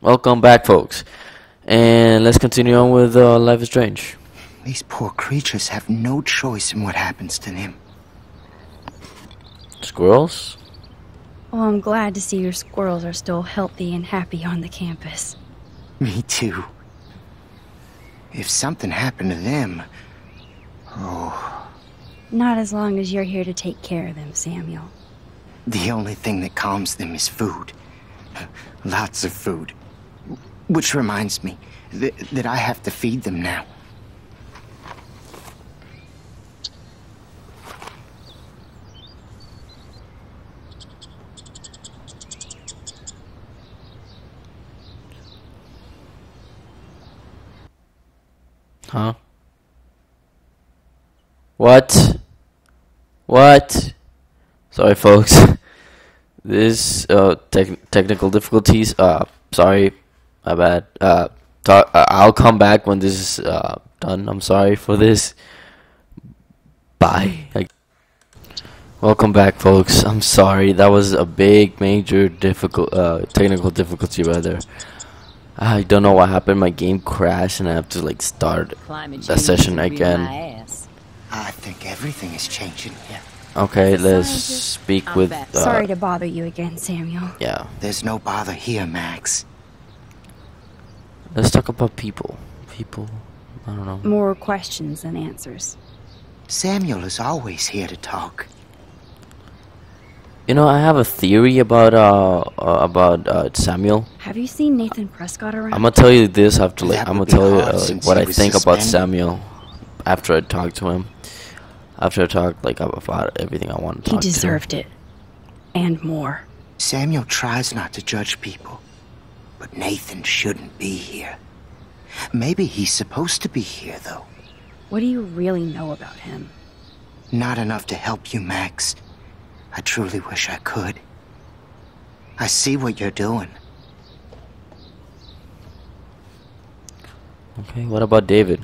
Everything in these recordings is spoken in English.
Welcome back, folks. And let's continue on with Life is Strange. These poor creatures have no choice in what happens to them. Squirrels? Well, I'm glad to see your squirrels are still healthy and happy on the campus. Me too. If something happened to them... Oh... Not as long as you're here to take care of them, Samuel. The only thing that calms them is food. Lots of food. Which reminds me that I have to feed them now. Huh? What? Sorry, folks. This technical difficulties. Sorry, my bad. I'll come back when this is done. I'm sorry for this. Bye. Welcome back, folks. I'm sorry. That was a big, major technical difficulty right there. I don't know what happened. My game crashed, and I have to start that session again. I think everything is changing here. Okay, let's speak with. Sorry to bother you again, Samuel. Yeah. There's no bother here, Max. Let's talk about people. I don't know. More questions than answers. Samuel is always here to talk. You know, I have a theory about Samuel. Have you seen Nathan Prescott around? I'm gonna tell you this after I'm gonna tell you what I think about Samuel after I talk to him. After I talk about everything I want to talk to. He deserved it. And more. Samuel tries not to judge people, but Nathan shouldn't be here. Maybe he's supposed to be here, though. What do you really know about him? Not enough to help you, Max. I truly wish I could. I see what you're doing. Okay, what about David?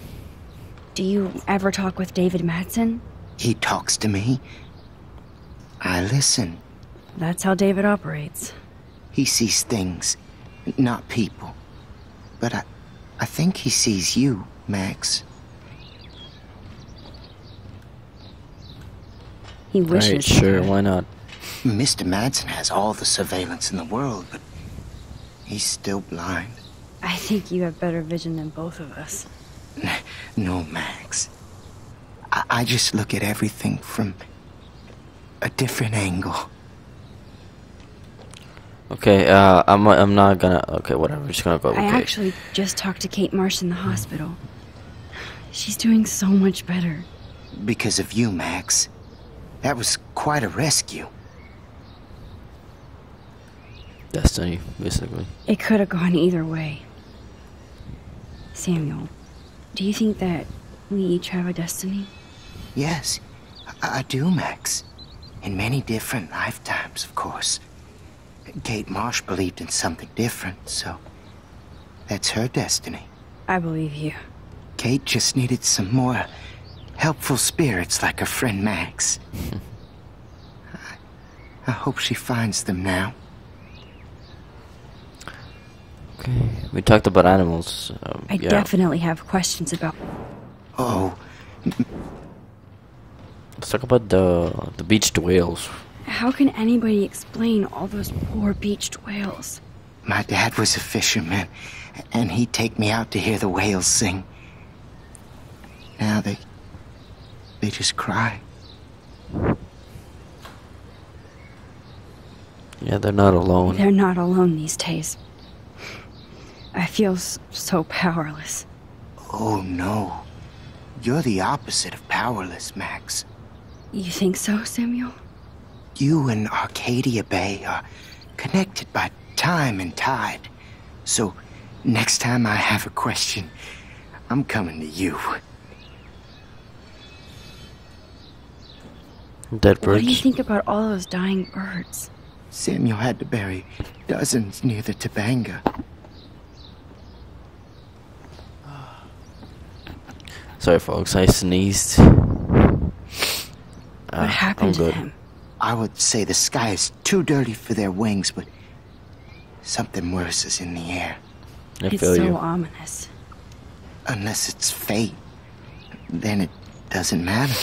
Do you ever talk with David Madsen? He talks to me. I listen. That's how David operates. He sees things, not people. But I think he sees you, Max. He wishes. Right, sure, why not? Mr. Madsen has all the surveillance in the world, but he's still blind. I think you have better vision than both of us. No, Max. I just look at everything from a different angle. Okay, I'm not gonna. Okay, whatever. Just gonna go. I actually just talked to Kate Marsh in the hospital. She's doing so much better. Because of you, Max. That was quite a rescue. Destiny, basically. It could have gone either way. Samuel, do you think that we each have a destiny? Yes, I do, Max. In many different lifetimes, of course. Kate Marsh believed in something different, so that's her destiny. I believe you. Kate just needed some more helpful spirits like her friend Max. I hope she finds them now. Okay, we talked about animals. I definitely have questions about... Oh. Let's talk about the beached whales. How can anybody explain all those poor beached whales? My dad was a fisherman, and he'd take me out to hear the whales sing. Now they just cry. Yeah, they're not alone. They're not alone these days. I feel so powerless. Oh, no. You're the opposite of powerless, Max. You think so, Samuel? You and Arcadia Bay are connected by time and tide. So, next time I have a question, I'm coming to you. Dead birds. What do you think about all those dying birds? Samuel had to bury dozens near the Tabanga. Sorry, folks, I sneezed. What happened to them? I would say the sky is too dirty for their wings, but something worse is in the air. I It's feel so you. ominous. Unless it's fate, then it doesn't matter.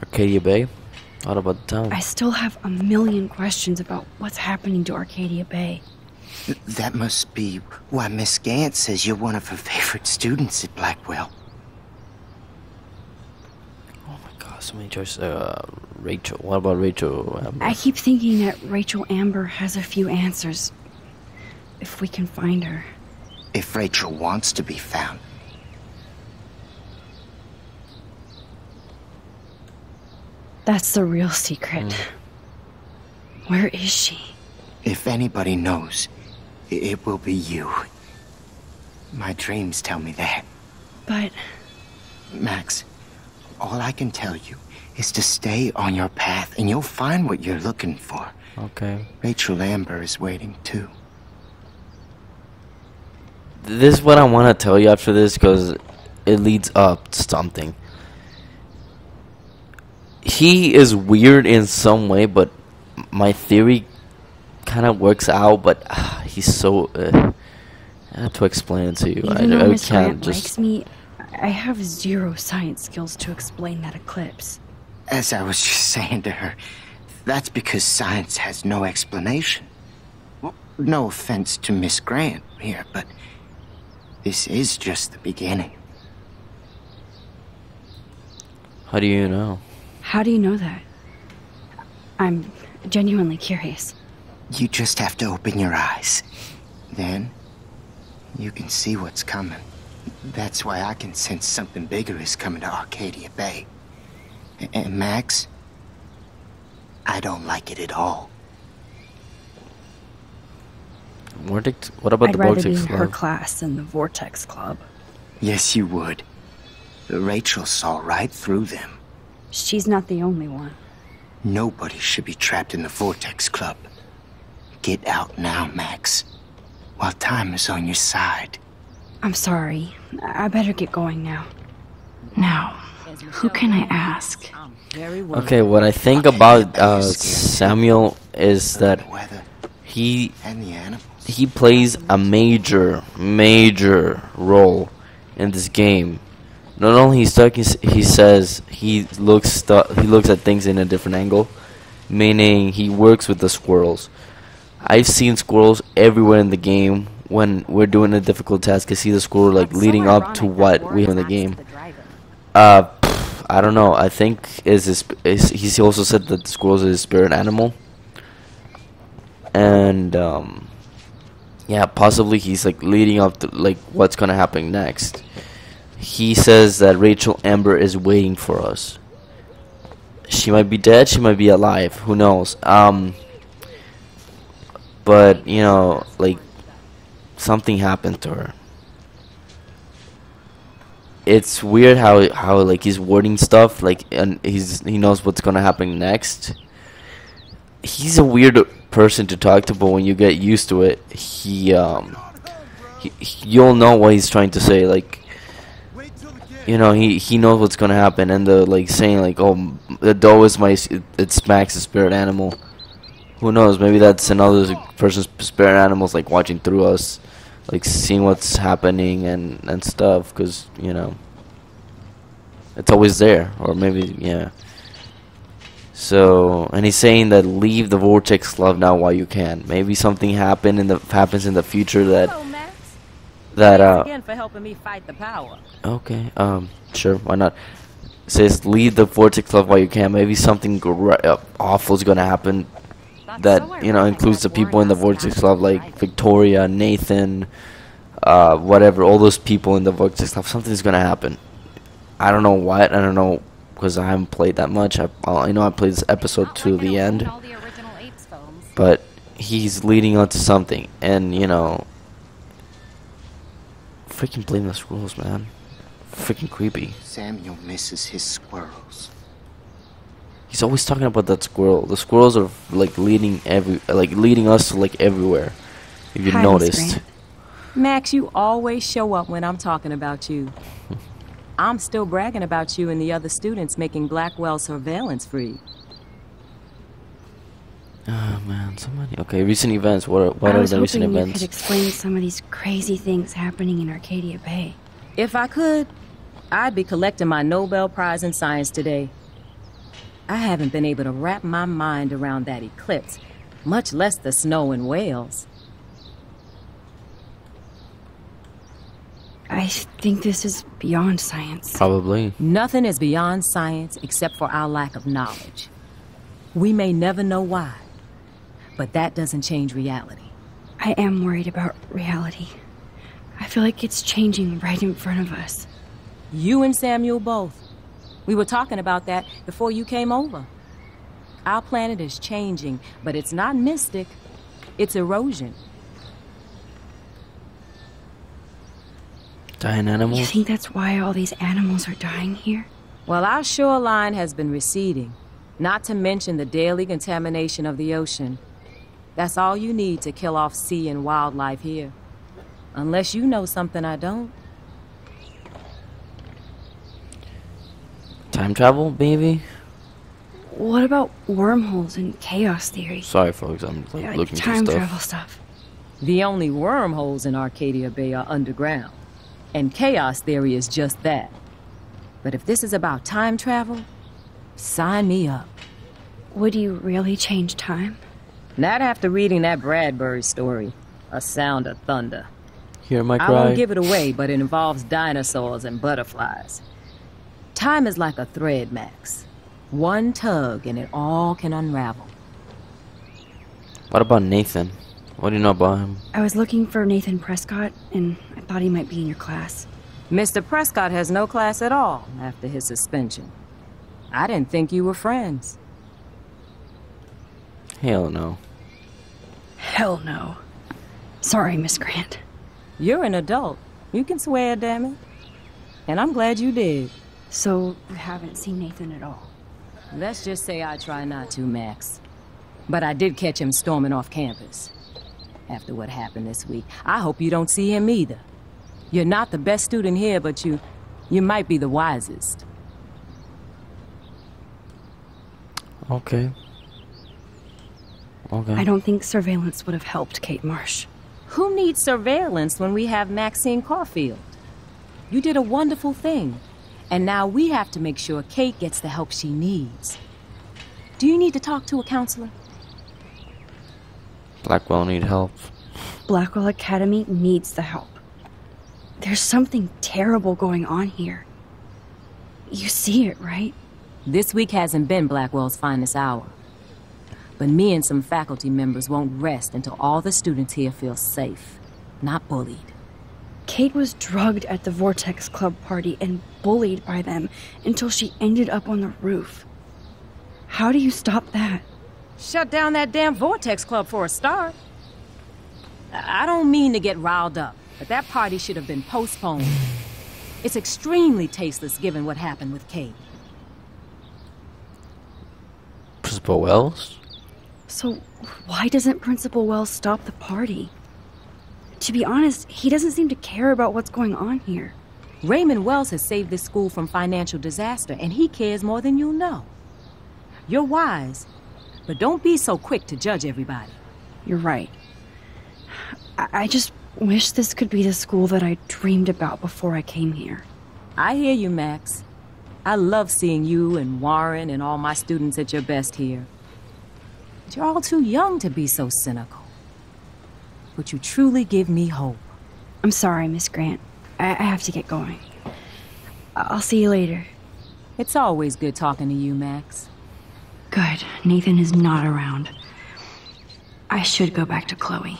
Arcadia Bay? What about the town? I still have a million questions about what's happening to Arcadia Bay. That must be why Miss Gant says you're one of her favorite students at Blackwell. Oh my god, so many choices. Rachel. What about Rachel? I keep thinking that Rachel Amber has a few answers. If we can find her. If Rachel wants to be found. That's the real secret. Where is she? If anybody knows, it will be you. My dreams tell me that. But Max, all I can tell you is to stay on your path and you'll find what you're looking for. Okay. Rachel Amber is waiting too. This is what I want to tell you after this because it leads up to something. He is weird in some way, but my theory kind of works out, but he's so... I have to explain it to you. even though I Miss can't Grant just... likes me, I have zero science skills to explain that eclipse. As I was just saying to her, that's because science has no explanation. Well, no offense to Miss Grant here, but this is just the beginning. How do you know? How do you know that? I'm genuinely curious. You just have to open your eyes. Then, you can see what's coming. That's why I can sense something bigger is coming to Arcadia Bay. And Max, I don't like it at all. What about I'd the rather be Vortex in her Club? class than the Vortex Club. Yes, you would. Rachel saw right through them. She's not the only one. Nobody should be trapped in the Vortex Club. Get out now, Max, while time is on your side. I'm sorry. I better get going now. Now, who can I ask? Okay, what I think about Samuel is that The weather he and the animals. plays a major role in this game. Not only he says he looks at things in a different angle, meaning he works with the squirrels. I've seen squirrels everywhere in the game. When we're doing a difficult task, I see the squirrel like leading up to what we have in the game. I don't know. I think he also said that the squirrels is a spirit animal, and yeah, possibly he's like leading up to like what's gonna happen next. He says that Rachel Amber is waiting for us. She might be dead, she might be alive, who knows. But you know, like something happened to her. It's weird how like he's wording stuff like, and he knows what's gonna happen next. He's a weird person to talk to, but when you get used to it, you'll know what he's trying to say. Like, you know, he knows what's gonna happen, and the like saying like, oh, the doe is it's Max's spirit animal. Who knows? Maybe that's another person's spirit animals like watching through us, like seeing what's happening and stuff. Cause you know, it's always there, or maybe yeah. So, and he's saying that leave the Vortex Club now while you can. Maybe something happens in the future that Hello, Max. that Thanks again for helping me fight the power. Okay, sure, why not? It says leave the Vortex Club while you can. Maybe something awful is gonna happen that, you know, includes the people in the Vortex Club, like Victoria, Nathan, whatever, all those people in the Vortex Club. Something's gonna happen. I don't know what. I don't know, because I haven't played that much. I know I played this episode to the end, but he's leading on to something, and you know, freaking blame the squirrels, man. Freaking creepy. Samuel misses his squirrels. He's always talking about that squirrel. The squirrels are like leading us to like everywhere. If you Hi, Miss noticed. Grant. Max, you always show up when I'm talking about you. I'm still bragging about you and the other students making Blackwell surveillance free. Oh man, so many. Okay, recent events. What I are was the recent hoping you events? could explain some of these crazy things happening in Arcadia Bay. If I could, I'd be collecting my Nobel Prize in Science today. I haven't been able to wrap my mind around that eclipse, much less the snow in Wales. I think this is beyond science. Probably. Nothing is beyond science except for our lack of knowledge. We may never know why, but that doesn't change reality. I am worried about reality. I feel like it's changing right in front of us. You and Samuel both. We were talking about that before you came over. Our planet is changing, but it's not mystic. It's erosion. Dying You animals? think that's why all these animals are dying here? Well, our shoreline has been receding, not to mention the daily contamination of the ocean. That's all you need to kill off sea and wildlife here. Unless you know something I don't. Time travel, maybe? What about wormholes and chaos theory? Sorry, folks. I'm Like looking for time stuff. travel stuff. The only wormholes in Arcadia Bay are underground. And chaos theory is just that. But if this is about time travel, sign me up. Would you really change time? Not after reading that Bradbury story, A Sound of Thunder. Hear my I cry? won't give it away, but it involves dinosaurs and butterflies. Time is like a thread, Max. One tug and it all can unravel. What about Nathan? What do you know about him? I was looking for Nathan Prescott, and I thought he might be in your class. Mr. Prescott has no class at all after his suspension. I didn't think you were friends. Hell no. Hell no. Sorry, Miss Grant. You're an adult. You can swear, damn it. And I'm glad you did. So, you haven't seen Nathan at all? Let's just say I try not to, Max. But I did catch him storming off campus. After what happened this week, I hope you don't see him either. You're not the best student here, but you might be the wisest. Okay. Okay. I don't think surveillance would have helped Kate Marsh. Who needs surveillance when we have Maxine Caulfield? You did a wonderful thing. And now we have to make sure Kate gets the help she needs. Do you need to talk to a counselor? Blackwell need help. Blackwell Academy needs the help. There's something terrible going on here. You see it, right? This week hasn't been Blackwell's finest hour. But me and some faculty members won't rest until all the students here feel safe, not bullied. Kate was drugged at the Vortex Club party and bullied by them until she ended up on the roof. How do you stop that? Shut down that damn Vortex Club for a start. I don't mean to get riled up, but that party should have been postponed. It's extremely tasteless given what happened with Kate. Principal Wells? So, why doesn't Principal Wells stop the party? To be honest, he doesn't seem to care about what's going on here. Raymond Wells has saved this school from financial disaster, and he cares more than you know. You're wise, but don't be so quick to judge everybody. You're right. I just wish this could be the school that I dreamed about before I came here. I hear you, Max. I love seeing you and Warren and all my students at your best here. But you're all too young to be so cynical. But you truly give me hope. I'm sorry, Miss Grant. I have to get going. I'll see you later. It's always good talking to you, Max. Good. Nathan is not around. I should go back to Chloe.